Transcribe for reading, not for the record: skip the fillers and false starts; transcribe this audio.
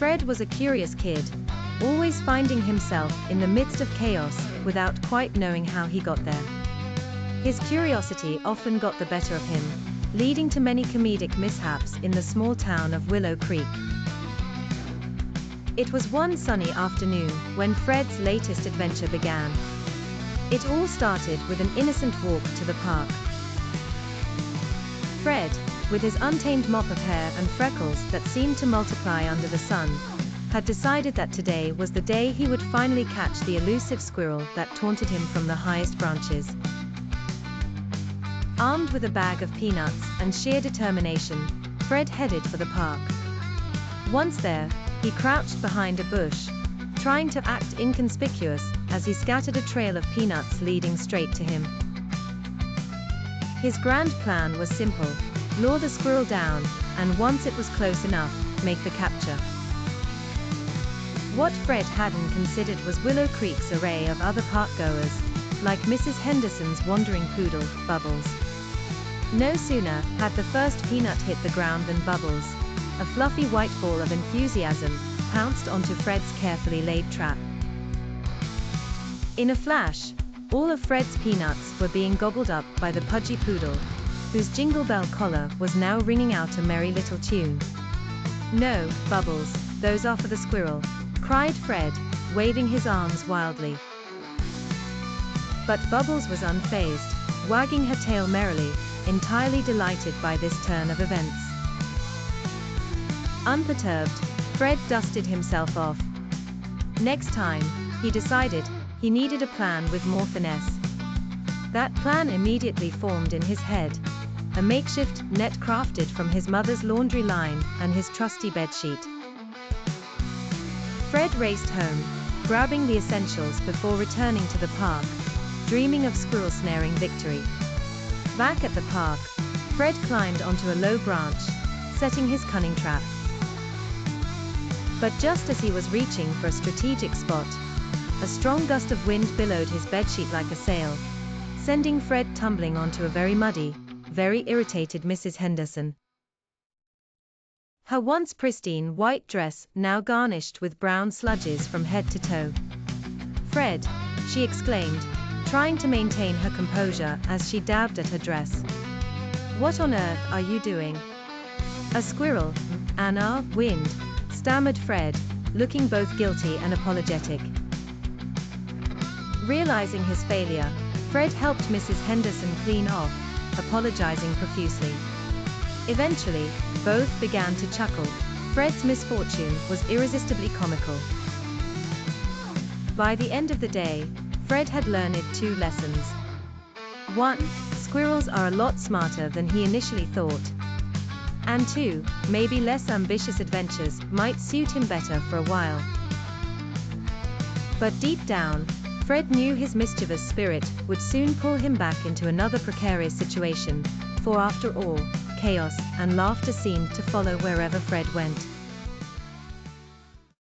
Fred was a curious kid, always finding himself in the midst of chaos without quite knowing how he got there. His curiosity often got the better of him, leading to many comedic mishaps in the small town of Willow Creek. It was one sunny afternoon when Fred's latest adventure began. It all started with an innocent walk to the park. Fred, with his untamed mop of hair and freckles that seemed to multiply under the sun, had decided that today was the day he would finally catch the elusive squirrel that taunted him from the highest branches. Armed with a bag of peanuts and sheer determination, Fred headed for the park. Once there, he crouched behind a bush, trying to act inconspicuous as he scattered a trail of peanuts leading straight to him. His grand plan was simple: lure the squirrel down, and once it was close enough, make the capture. What Fred hadn't considered was Willow Creek's array of other park-goers, like Mrs. Henderson's wandering poodle, Bubbles. No sooner had the first peanut hit the ground than Bubbles, a fluffy white ball of enthusiasm, pounced onto Fred's carefully laid trap. In a flash, all of Fred's peanuts were being gobbled up by the pudgy poodle, whose jingle bell collar was now ringing out a merry little tune. "No, Bubbles, those are for the squirrel," cried Fred, waving his arms wildly. But Bubbles was unfazed, wagging her tail merrily, entirely delighted by this turn of events. Unperturbed, Fred dusted himself off. Next time, he decided, he needed a plan with more finesse. That plan immediately formed in his head, a makeshift net crafted from his mother's laundry line and his trusty bedsheet. Fred raced home, grabbing the essentials before returning to the park, dreaming of squirrel snaring victory. Back at the park, Fred climbed onto a low branch, setting his cunning trap. But just as he was reaching for a strategic spot, a strong gust of wind billowed his bedsheet like a sail, sending Fred tumbling onto a very muddy, very irritated Mrs. Henderson. Her once pristine white dress now garnished with brown sludges from head to toe. "Fred," she exclaimed, trying to maintain her composure as she dabbed at her dress. "What on earth are you doing?" "A squirrel, Anna, wind," stammered Fred, looking both guilty and apologetic. Realizing his failure, Fred helped Mrs. Henderson clean off, apologizing profusely. Eventually, both began to chuckle. Fred's misfortune was irresistibly comical. By the end of the day, Fred had learned 2 lessons. 1. Squirrels are a lot smarter than he initially thought. And 2. Maybe less ambitious adventures might suit him better for a while. But deep down, Fred knew his mischievous spirit would soon pull him back into another precarious situation, for after all, chaos and laughter seemed to follow wherever Fred went.